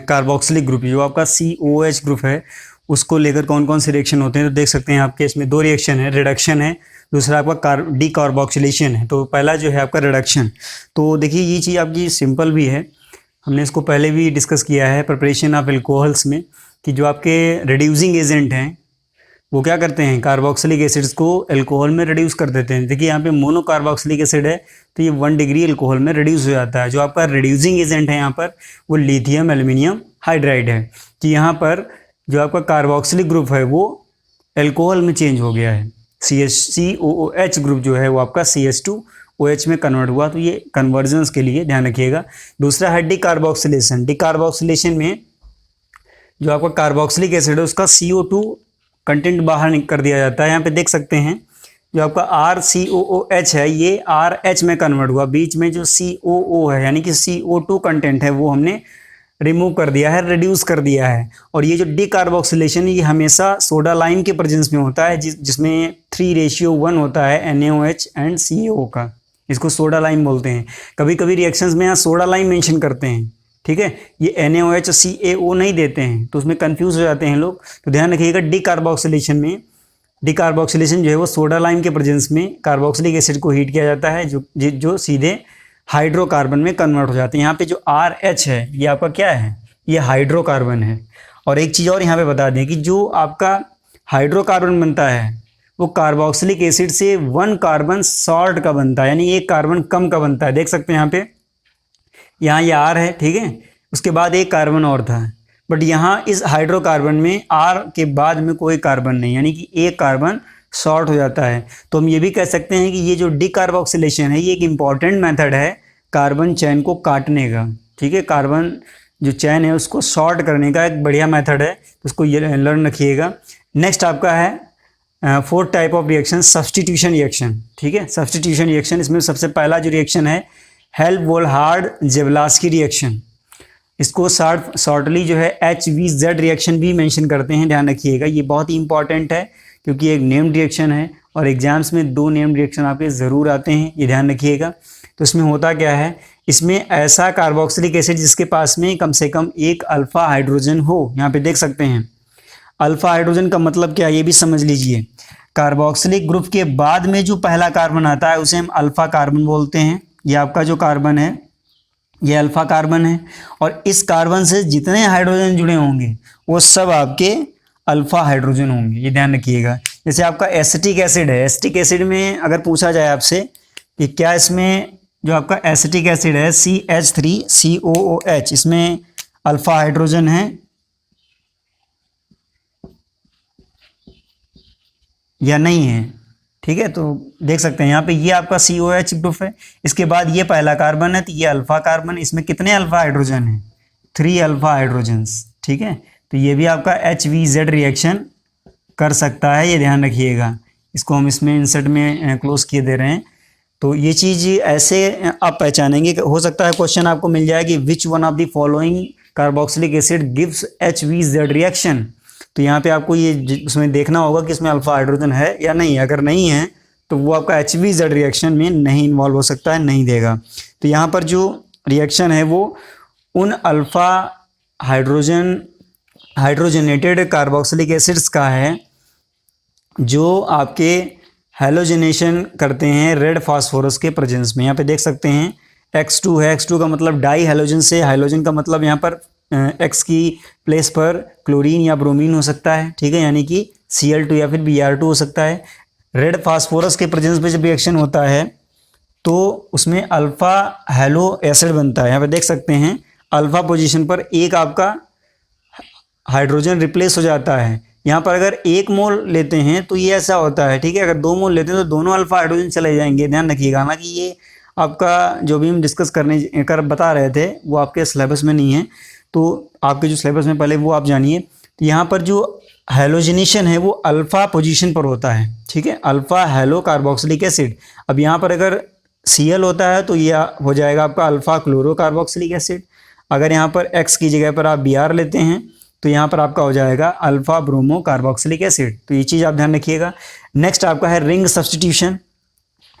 कार्बोक्सिलिक ग्रुप, जो आपका COH ग्रुप है, उसको लेकर कौन कौन से रिएक्शन होते हैं। तो देख सकते हैं आपके इसमें 2 रिएक्शन है, रिडक्शन है, दूसरा आपका डीकार्बोक्सिलेशन है। तो पहला जो है आपका रिडक्शन। तो देखिए ये चीज़ आपकी सिंपल भी है, हमने इसको पहले भी डिस्कस किया है प्रिपरेशन ऑफ एल्कोहल्स में, कि जो आपके रिड्यूसिंग एजेंट हैं वो क्या करते हैं, कार्बोक्सिलिक एसिड्स को एल्कोहल में रिड्यूस कर देते हैं। देखिए यहाँ पे मोनो कार्बोक्सिलिक एसिड है तो ये 1 डिग्री एल्कोहल में रिड्यूस हो जाता है। जो आपका रिड्यूसिंग एजेंट है यहाँ पर वो लिथियम एल्यूमिनियम हाइड्राइड है। तो यहाँ पर जो आपका कार्बोक्सिलिक ग्रुप है वो एल्कोहल में चेंज हो गया है, COOH ग्रुप जो है वो आपका CH2OH में कन्वर्ट हुआ। तो ये कन्वर्जेंस के लिए ध्यान रखिएगा। दूसरा है डीकार्बोक्सिलेशन। डीकार्बोक्सिलेशन में जो आपका कार्बोक्सिलिक एसिड है उसका CO2 कंटेंट बाहर कर दिया जाता है। यहाँ पे देख सकते हैं जो आपका RCOOH है ये RH में कन्वर्ट हुआ, बीच में जो COO है यानी कि CO2 कंटेंट है वो हमने रिमूव कर दिया है, रिड्यूस कर दिया है। और ये जो डीकार्बोक्सिलेशन ये हमेशा सोडा लाइम के प्रेजेंस में होता है, जिसमें 3:1 होता है NaOH एंड CaO का, इसको सोडा लाइम बोलते हैं। कभी कभी रिएक्शंस में यहाँ सोडा लाइम मेंशन करते हैं, ठीक है, ये NaOH CaO नहीं देते हैं, तो उसमें कंफ्यूज हो जाते हैं लोग। तो ध्यान रखिएगा डीकार्बोक्सिलेशन में, डीकार्बोक्सिलेशन जो है वो सोडा लाइम के प्रेजेंस में कार्बोक्सिलिक एसिड को हीट किया जाता है, जो सीधे हाइड्रोकार्बन में कन्वर्ट हो जाते हैं। यहाँ पे जो RH है ये आपका क्या है, ये हाइड्रोकार्बन है। और एक चीज़ और यहाँ पे बता दें कि जो आपका हाइड्रोकार्बन बनता है वो कार्बोक्सिलिक एसिड से 1 कार्बन शॉर्ट का बनता है, यानी 1 कार्बन कम का बनता है। देख सकते हैं यहाँ ये R है, ठीक है, उसके बाद 1 कार्बन और था, बट यहाँ इस हाइड्रोकार्बन में R के बाद में कोई कार्बन नहीं, यानी कि 1 कार्बन शॉर्ट हो जाता है। तो हम ये भी कह सकते हैं कि ये जो डीकार्बोक्सिलेशन है ये एक इम्पॉर्टेंट मेथड है कार्बन चेन को काटने का, ठीक है। कार्बन जो चेन है उसको शॉर्ट करने का एक बढ़िया मेथड है, तो उसको ये लर्न रखिएगा। नेक्स्ट आपका है fourth type of reaction, substitution reaction, ठीक है। सब्सटीट्यूशन रिएक्शन, इसमें सबसे पहला जो रिएक्शन है हेल्महोल्ट्ज-जेवलास्की रिएक्शन। इसको शॉर्टली जो है HVZ रिएक्शन भी मेंशन करते हैं, ध्यान रखिएगा। ये बहुत ही इंपॉर्टेंट है क्योंकि एक नेम्ड रिएक्शन है और एग्जाम्स में 2 नेम्ड रिएक्शन आपके ज़रूर आते हैं, ये ध्यान रखिएगा। तो इसमें होता क्या है, इसमें ऐसा कार्बोक्सिलिक एसिड जिसके पास में कम से कम एक अल्फा हाइड्रोजन हो, यहाँ पे देख सकते हैं। अल्फा हाइड्रोजन का मतलब क्या है ये भी समझ लीजिए। कार्बोक्सिलिक ग्रुप के बाद में जो पहला कार्बन आता है उसे हम अल्फा कार्बन बोलते हैं। ये आपका जो कार्बन है ये अल्फा कार्बन है, और इस कार्बन से जितने हाइड्रोजन जुड़े होंगे वो सब आपके अल्फा हाइड्रोजन होंगे, ये ध्यान रखिएगा। जैसे आपका एसिटिक एसिड है, एसिटिक एसिड में अगर पूछा जाए आपसे कि क्या इसमें जो आपका एसिटिक एसिड है CH3COOH, इसमें अल्फा हाइड्रोजन है या नहीं है, ठीक है। तो देख सकते हैं यहाँ पे ये आपका COH ग्रुप है, इसके बाद ये पहला कार्बन है तो ये अल्फा कार्बन, इसमें कितने अल्फा हाइड्रोजन हैं, 3 अल्फा हाइड्रोजन्स, ठीक है। तो ये भी आपका HVZ रिएक्शन कर सकता है, ये ध्यान रखिएगा। इसको हम इसमें इंसर्ट में क्लोज किए दे रहे हैं। तो ये चीज़ ऐसे आप पहचानेंगे, हो सकता है क्वेश्चन आपको मिल जाए कि which one of the following carboxylic acid gives HVZ reaction. तो यहाँ पे आपको ये उसमें देखना होगा कि इसमें अल्फा हाइड्रोजन है या नहीं। अगर नहीं है तो वो आपका HVZ रिएक्शन में नहीं इन्वॉल्व हो सकता है, नहीं देगा। तो यहाँ पर जो रिएक्शन है वो उन अल्फा हाइड्रोजनेटेड कार्बोक्सिलिक एसिड्स का है जो आपके हैलोजनेशन करते हैं रेड फास्फोरस के प्रेजेंस में। यहाँ पे देख सकते हैं X2 है, X2 का मतलब डाई हैलोजन से, हाइलोजन का मतलब यहाँ पर X की प्लेस पर क्लोरीन या ब्रोमीन हो सकता है, ठीक है, यानी कि Cl2 या फिर Br2 हो सकता है। रेड फास्फोरस के प्रेजेंस में जब रिएक्शन होता है तो उसमें अल्फा हैलो एसिड बनता है। यहाँ पे देख सकते हैं अल्फा पोजीशन पर एक आपका हाइड्रोजन रिप्लेस हो जाता है। यहाँ पर अगर 1 मोल लेते हैं तो ये ऐसा होता है, ठीक है। अगर 2 मोल लेते हैं तो दोनों अल्फा हाइड्रोजन चले जाएंगे, ध्यान रखिएगा। हालांकि ये आपका जो भी हम डिस्कस बता रहे थे वो आपके सिलेबस में नहीं है, तो आपके जो सिलेबस में पहले वो आप जानिए। तो यहाँ पर जो हैलोजनेशन है वो अल्फा पोजीशन पर होता है, ठीक है, अल्फा हैलो कार्बोक्सिलिक एसिड। अब यहाँ पर अगर Cl होता है तो यह हो जाएगा आपका अल्फा क्लोरो कार्बोक्सिलिक एसिड। अगर यहाँ पर X की जगह पर आप Br लेते हैं तो यहाँ पर आपका हो जाएगा अल्फा ब्रोमो कार्बोक्सिलिक एसिड। तो ये चीज़ आप ध्यान रखिएगा। नेक्स्ट आपका है रिंग सब्सटीट्यूशन।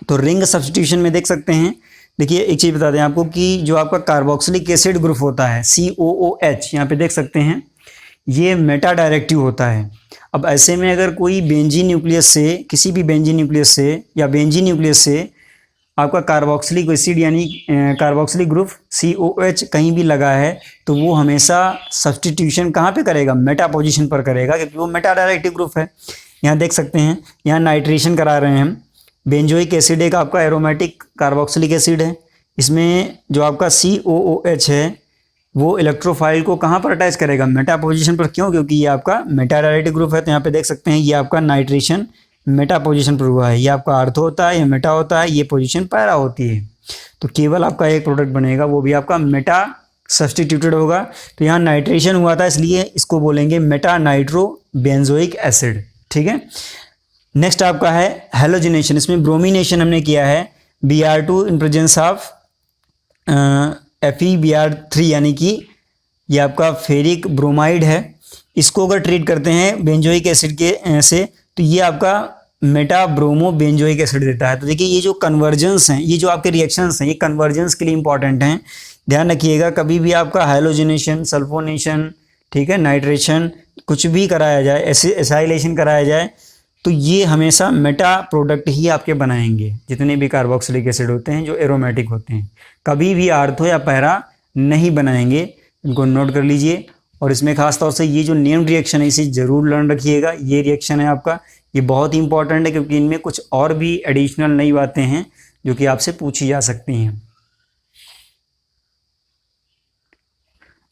तो रिंग सब्सटीट्यूशन में देख सकते हैं, देखिए एक चीज़ बता दें आपको कि जो आपका कार्बोक्सिलिक एसिड ग्रुप होता है COOH, यहाँ पे देख सकते हैं ये मेटा डायरेक्टिव होता है। अब ऐसे में अगर कोई बेंजीन न्यूक्लियस से, किसी भी बेंजीन न्यूक्लियस से या बेंजीन न्यूक्लियस से आपका कार्बोक्सिलिक एसिड यानी कार्बोक्सिलिक ग्रुप COH कहीं भी लगा है तो वो हमेशा सब्सटीट्यूशन कहाँ पे करेगा, मेटा पोजीशन पर करेगा, क्योंकि वो मेटा डायरेक्टिव ग्रुप है। यहाँ देख सकते हैं यहाँ नाइट्रेशन करा रहे हैं हम। बेंजोइक एसिड एक आपका एरोमेटिक कार्बोक्सिलिक एसिड है। इसमें जो आपका COOH है वो इलेक्ट्रोफाइल को कहाँ पर अटैच करेगा, मेटा पोजीशन पर। क्यों? क्योंकि ये आपका मेटा डायरेक्टिव ग्रुप है। तो यहाँ पे देख सकते हैं ये आपका नाइट्रेशन मेटा पोजीशन पर हुआ है। ये आपका अर्थ होता है, ये मेटा होता है, ये पोजीशन पैरा होती है। तो केवल आपका एक प्रोडक्ट बनेगा, वो भी आपका मेटा सब्सटीट्यूटेड होगा। तो यहाँ नाइट्रेशन हुआ था इसलिए इसको बोलेंगे मेटा नाइट्रो बेंजोइक एसिड, ठीक है। नेक्स्ट आपका है हैलोजिनेशन। इसमें ब्रोमिनेशन हमने किया है Br2 in presence of FeBr3, यानी कि ये आपका फेरिक ब्रोमाइड है। इसको अगर ट्रीट करते हैं बेंजोइक एसिड के से तो ये आपका मेटा ब्रोमो बेंजोइक एसिड देता है। तो देखिए ये जो कन्वर्जेंस हैं, ये जो आपके रिएक्शंस हैं, ये कन्वर्जेंस के लिए इंपॉर्टेंट हैं, ध्यान रखिएगा। कभी भी आपका हैलोजिनेशन, सल्फोनेशन, ठीक है, नाइट्रेशन कुछ भी कराया जाए, एसाइलेशन कराया जाए तो ये हमेशा मेटा प्रोडक्ट ही आपके बनाएंगे, जितने भी कार्बोक्सिलिक एसिड होते हैं जो एरोमेटिक होते हैं। कभी भी आर्थो या पैरा नहीं बनाएंगे, इनको नोट कर लीजिए। और इसमें खास तौर से ये जो नेम्ड रिएक्शन है इसे ज़रूर लर्न रखिएगा। ये रिएक्शन है आपका, ये बहुत ही इंपॉर्टेंट है क्योंकि इनमें कुछ और भी एडिशनल नई बातें हैं जो कि आपसे पूछी जा सकती हैं।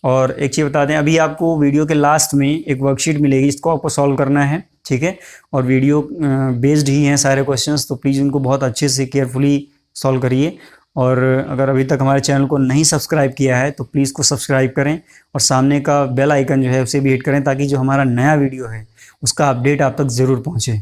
और एक चीज़ बता दें, अभी आपको वीडियो के लास्ट में एक वर्कशीट मिलेगी, इसको आपको सॉल्व करना है। ठीक है। और वीडियो बेस्ड ही हैं सारे क्वेश्चंस, तो प्लीज़ उनको बहुत अच्छे से केयरफुली सॉल्व करिए। और अगर अभी तक हमारे चैनल को नहीं सब्सक्राइब किया है तो प्लीज़ को सब्सक्राइब करें और सामने का बेल आइकन जो है उसे भी हिट करें, ताकि जो हमारा नया वीडियो है उसका अपडेट आप तक ज़रूर पहुँचे।